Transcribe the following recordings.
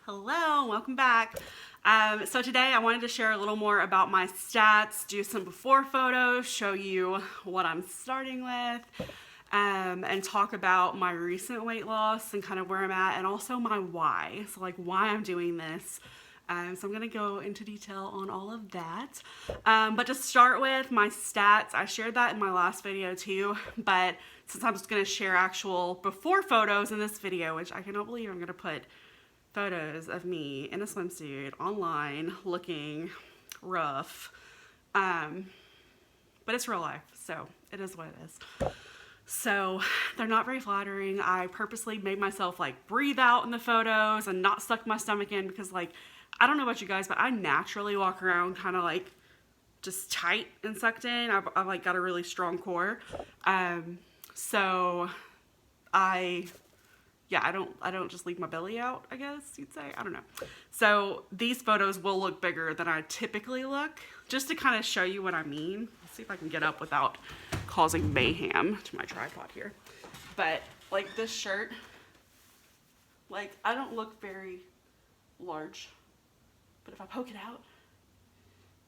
Hello, welcome back. So today I wanted to share a little more about my stats, do some before photos, show you what I'm starting with, and talk about my recent weight loss and kind of where I'm at, and also my why. So like why I'm doing this. So I'm gonna go into detail on all of that. But to start with my stats, I shared that in my last video too, but since I'm just gonna share actual before photos in this video, which I cannot believe I'm gonna put photos of me in a swimsuit online looking rough, but it's real life, so it is what it is. So they're not very flattering. I purposely made myself like breathe out in the photos and not suck my stomach in because like, I don't know about you guys, but I naturally walk around kind of like just tight and sucked in. I've like got a really strong core. So I don't just leave my belly out, I guess you'd say. I don't know. So these photos will look bigger than I typically look, just to kind of show you what I mean. Let's see if I can get up without causing mayhem to my tripod here. But like this shirt, like I don't look very large, but if I poke it out,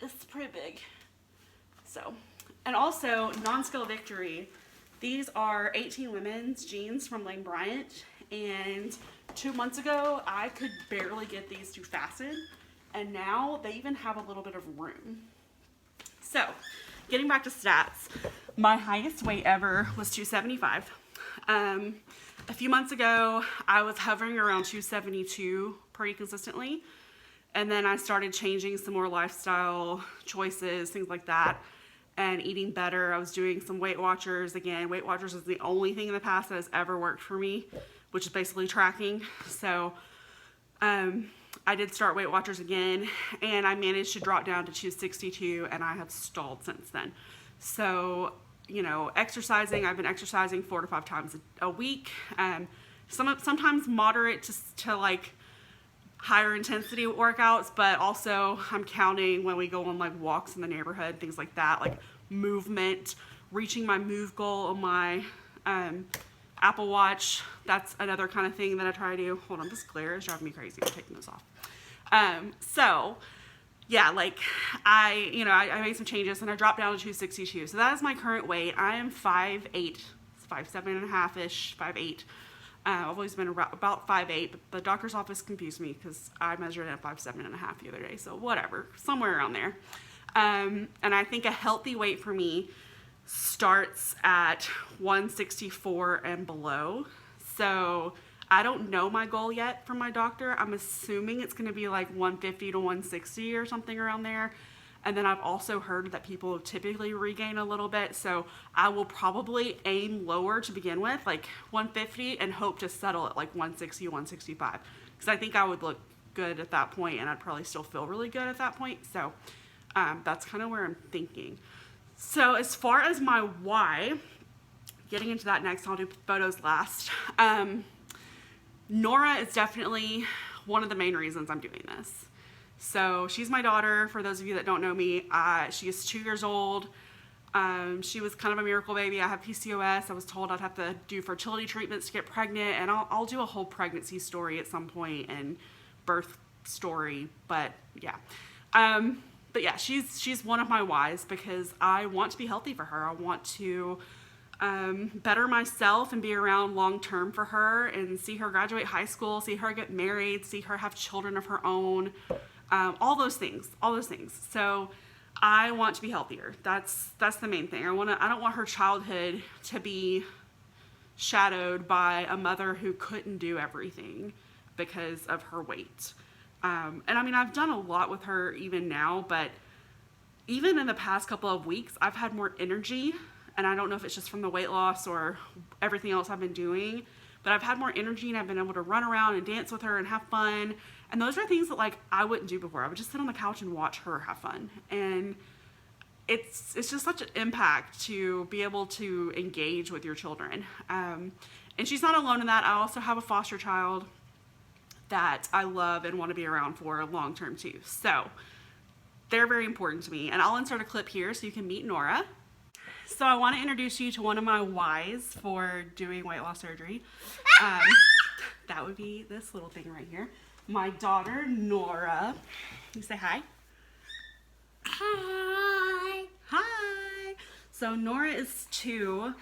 it's pretty big. So, and also non-scale victory. These are 18 women's jeans from Lane Bryant, and 2 months ago I could barely get these to fasten, and now they even have a little bit of room. So, getting back to stats, my highest weight ever was 275. A few months ago I was hovering around 272 pretty consistently, and then I started changing some more lifestyle choices, things like that, and eating better. I was doing some Weight Watchers. Again, Weight Watchers is the only thing in the past that has ever worked for me, which is basically tracking. So I did start Weight Watchers again, and I managed to drop down to 262, and I have stalled since then. So, you know, exercising, I've been exercising 4 to 5 times a week. Sometimes moderate to like higher intensity workouts, but also I'm counting when we go on like walks in the neighborhood, things like that, like movement, reaching my move goal on my Apple Watch. That's another kind of thing that I try to do. Hold on, this glare is driving me crazy. I'm taking this off. So yeah, like I made some changes and I dropped down to 262. So that is my current weight. I am 5'8", 5'7.5-ish, 5'8". I've always been about 5'8", but the doctor's office confused me because I measured at 5'7.5" the other day, so whatever, somewhere around there. And I think a healthy weight for me starts at 164 and below. So I don't know my goal yet from my doctor. I'm assuming it's going to be like 150 to 160 or something around there. And then I've also heard that people typically regain a little bit, so I will probably aim lower to begin with, like 150, and hope to settle at like 160, 165. Because I think I would look good at that point, and I'd probably still feel really good at that point. So that's kind of where I'm thinking. So as far as my why, getting into that next, I'll do photos last. Nora is definitely one of the main reasons I'm doing this. So she's my daughter. For those of you that don't know me, she is 2 years old. She was kind of a miracle baby. I have PCOS. I was told I'd have to do fertility treatments to get pregnant, and I'll do a whole pregnancy story at some point and birth story. But yeah, she's one of my whys because I want to be healthy for her. I want to better myself and be around long term for her and see her graduate high school, see her get married, see her have children of her own. All those things. So I want to be healthier. That's the main thing. I don't want her childhood to be shadowed by a mother who couldn't do everything because of her weight. And I mean, I've done a lot with her even now, but even in the past couple of weeks, I've had more energy, and I don't know if it's just from the weight loss or everything else I've been doing, but I've had more energy and I've been able to run around and dance with her and have fun. And those are things that like I wouldn't do before. I would just sit on the couch and watch her have fun. And it's just such an impact to be able to engage with your children. And she's not alone in that. I also have a foster child that I love and want to be around for long term too. So they're very important to me. And I'll insert a clip here so you can meet Nora. So I want to introduce you to one of my whys for doing weight loss surgery. That would be this little thing right here. my daughter, Nora. You say hi. Hi. Hi. So Nora is 2.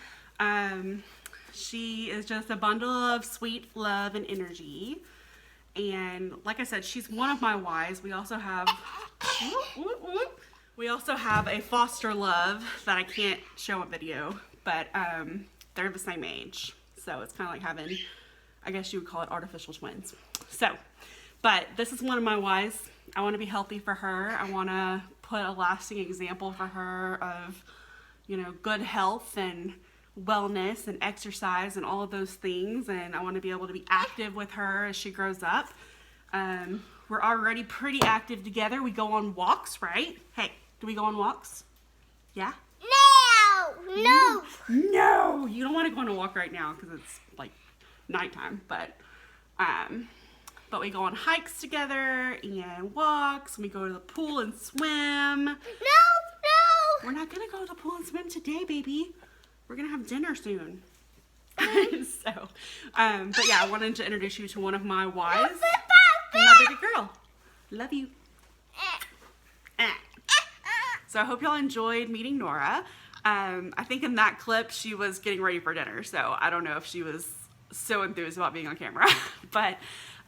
She is just a bundle of sweet love and energy. And like I said, she's one of my Ys. We also have a foster love that I can't show on video, but they're the same age. So it's kind of like having, I guess you would call it artificial twins. So, but this is one of my Ys. I want to be healthy for her. I want to put a lasting example for her of, you know, good health and wellness and exercise and all of those things. And I want to be able to be active with her as she grows up. We're already pretty active together. We go on walks, right? Hey, do we go on walks? Yeah? No. No, you don't want to go on a walk right now because it's like nighttime, but we go on hikes together and walks, and we go to the pool and swim. No. We're not gonna go to the pool and swim today, baby. We're gonna have dinner soon. So, but yeah, I wanted to introduce you to one of my Ys. My baby girl. Love you. So I hope y'all enjoyed meeting Nora. I think in that clip she was getting ready for dinner, so I don't know if she was so enthused about being on camera. But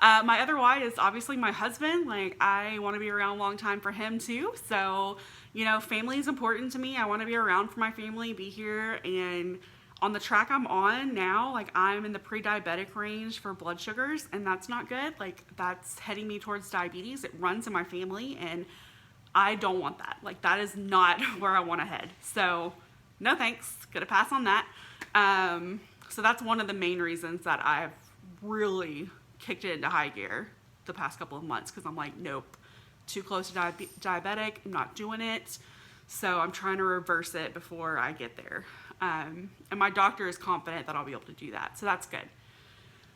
my other Y is obviously my husband. Like, I want to be around a long time for him too. So, you know, family is important to me. I want to be around for my family, be here. And on the track I'm on now, like, I'm in the pre-diabetic range for blood sugars, and that's not good. Like, that's heading me towards diabetes. It runs in my family, and I don't want that. Like, that is not where I want to head. So, no thanks. Gonna pass on that. So that's one of the main reasons that I've really kicked it into high gear the past couple of months, because I'm like, nope, too close to diabetic. I'm not doing it. So I'm trying to reverse it before I get there. And my doctor is confident that I'll be able to do that. So that's good.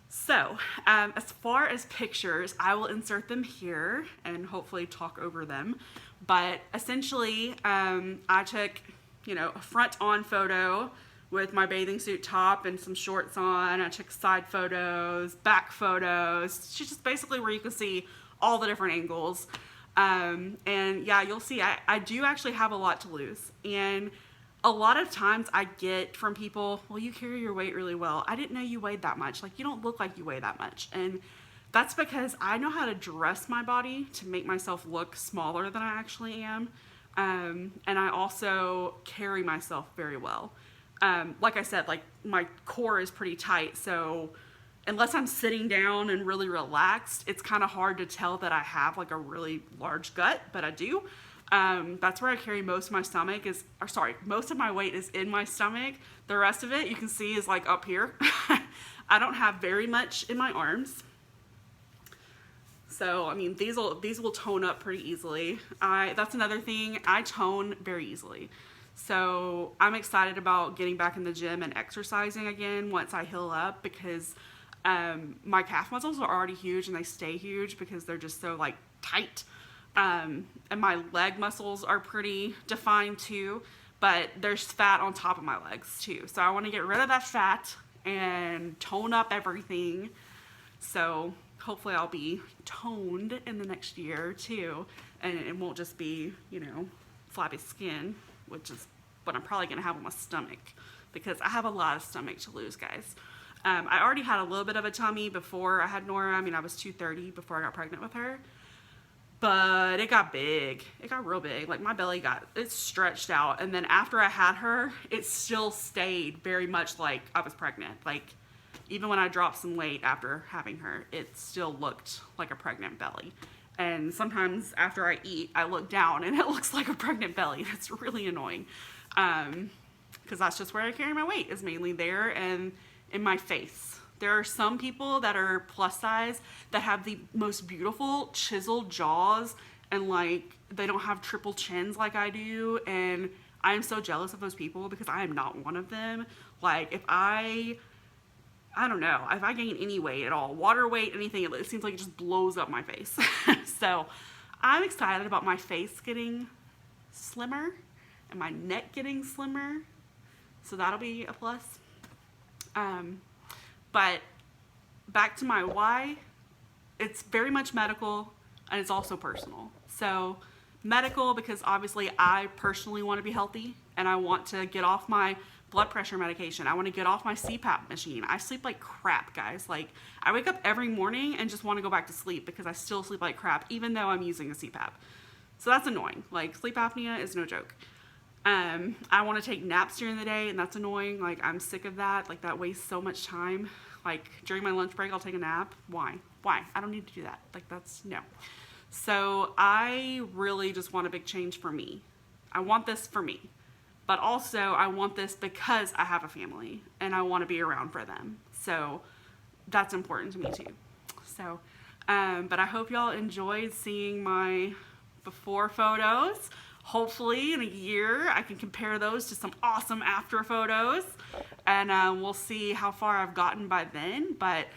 So as far as pictures, I will insert them here and hopefully talk over them. But essentially, I took, you know, a front-on photo with my bathing suit top and some shorts on. I took side photos, back photos. It's just basically where you can see all the different angles. And yeah, you'll see I do actually have a lot to lose. And a lot of times I get from people, well, you carry your weight really well. I didn't know you weighed that much. Like, you don't look like you weigh that much. And that's because I know how to dress my body to make myself look smaller than I actually am. And I also carry myself very well. Like I said, like, my core is pretty tight, so unless I'm sitting down and really relaxed, it's kind of hard to tell that I have like a really large gut, but I do. That's where I carry most of my stomach most of my weight is in my stomach. The rest of it you can see is like up here. I don't have very much in my arms. So, I mean, these will tone up pretty easily. That's another thing, I tone very easily. So I'm excited about getting back in the gym and exercising again once I heal up, because my calf muscles are already huge and they stay huge because they're just so like tight. And my leg muscles are pretty defined too, but there's fat on top of my legs too. So I want to get rid of that fat and tone up everything. So hopefully I'll be toned in the next year too, and it won't just be, you know, flabby skin, which is what I'm probably going to have on my stomach, because I have a lot of stomach to lose, guys. I already had a little bit of a tummy before I had Nora. I mean, I was 230 before I got pregnant with her, but it got big. It got real big. Like, my belly it stretched out. And then after I had her, it still stayed very much like I was pregnant. Like, even when I dropped some weight after having her, it still looked like a pregnant belly. And sometimes after I eat, I look down and it looks like a pregnant belly. That's really annoying. Because that's just where I carry my weight, is mainly there and in my face. There are some people that are plus size that have the most beautiful chiseled jaws, and like, they don't have triple chins like I do. And I am so jealous of those people, because I am not one of them. Like, if I don't know, if I gain any weight at all, water weight, anything, it seems like it just blows up my face. So I'm excited about my face getting slimmer and my neck getting slimmer. So that'll be a plus. But back to my why, it's very much medical and it's also personal. So medical, because obviously I personally want to be healthy and I want to get off my blood pressure medication. I want to get off my CPAP machine. I sleep like crap, guys. Like, I wake up every morning and just want to go back to sleep because I still sleep like crap, even though I'm using a CPAP. So that's annoying. Like, sleep apnea is no joke. I want to take naps during the day, and that's annoying. Like, I'm sick of that. Like, that wastes so much time. Like, during my lunch break, I'll take a nap. Why? I don't need to do that. Like, that's no. So I really just want a big change for me. I want this for me. But also, I want this because I have a family and I want to be around for them. So that's important to me too. So, but I hope y'all enjoyed seeing my before photos. Hopefully in a year, I can compare those to some awesome after photos, and we'll see how far I've gotten by then. But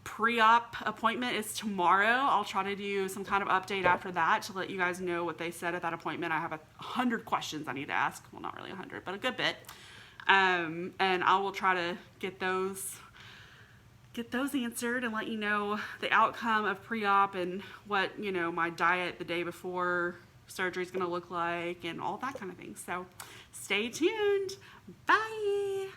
pre-op appointment is tomorrow. I'll try to do some kind of update after that to let you guys know what they said at that appointment. I have 100 questions I need to ask. Well, not really 100, but a good bit. And I will try to get those answered and let you know the outcome of pre-op and what, you know, my diet the day before surgery is going to look like and all that kind of thing. So stay tuned. Bye.